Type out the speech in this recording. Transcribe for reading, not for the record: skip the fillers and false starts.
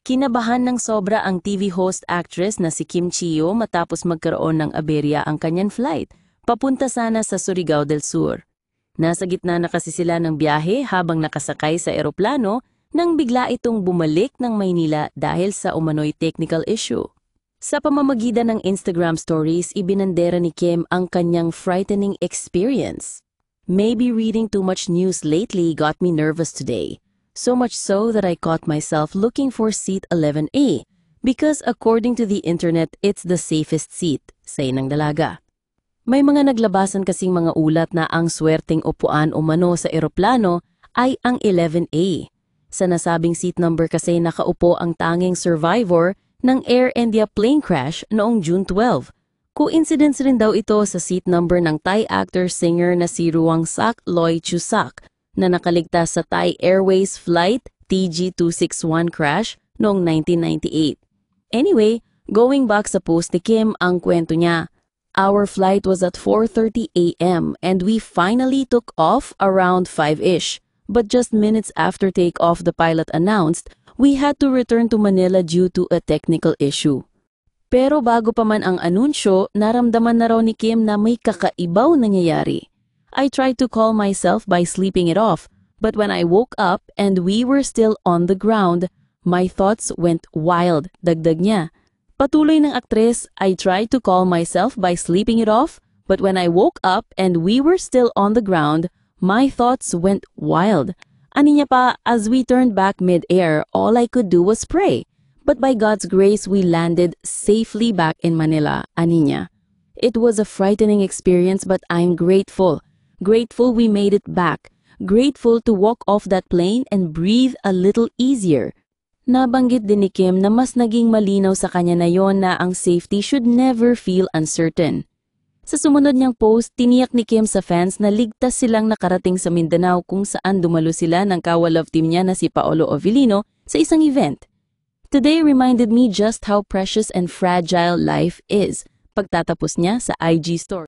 Kinabahan ng sobra ang TV host actress na si Kim Chiyo matapos magkaroon ng aberya ang kanyang flight, papunta sana sa Surigao del Sur. Nasa gitna na kasi sila ng biyahe habang nakasakay sa eroplano nang bigla itong bumalik ng Maynila dahil sa umano'y technical issue. Sa pamamagitan ng Instagram stories, ibinandera ni Kim ang kanyang frightening experience. Maybe reading too much news lately got me nervous today. So much so that I caught myself looking for seat 11A because according to the internet, it's the safest seat, say ng dalaga. May mga naglabasan kasing mga ulat na ang swerteng upuan umano sa eroplano ay ang 11A. Sa nasabing seat number kasi nakaupo ang tanging survivor ng Air India plane crash noong June 12. Coincidence rin daw ito sa seat number ng Thai actor-singer na si Ruangsak Loichusak na nakaligtas sa Thai Airways flight TG261 crash noong 1998. Anyway, going back sa post ni Kim, ang kwento niya, "Our flight was at 4:30 a.m. and we finally took off around 5-ish. But just minutes after takeoff, the pilot announced we had to return to Manila due to a technical issue." Pero bago pa man ang anunsyo, naramdaman na raw ni Kim na may kakaibaw nangyayari. "I tried to calm myself by sleeping it off, but when I woke up and we were still on the ground, my thoughts went wild," dagdag niya. Patuloy ng aktres, "I tried to calm myself by sleeping it off, but when I woke up and we were still on the ground, my thoughts went wild." Ani niya pa, "As we turned back mid-air, all I could do was pray. But by God's grace, we landed safely back in Manila," ani niya. "It was a frightening experience but I'm grateful. Grateful we made it back. Grateful to walk off that plane and breathe a little easier." Nabanggit din ni Kim na mas naging malinaw sa kanya na yon na ang safety should never feel uncertain. Sa sumunod niyang post, tiniyak ni Kim sa fans na ligtas silang nakarating sa Mindanao kung saan dumalo sila ng ka-love team niya na si Paolo Avellino sa isang event. "Today reminded me just how precious and fragile life is," pagtatapos niya sa IG story.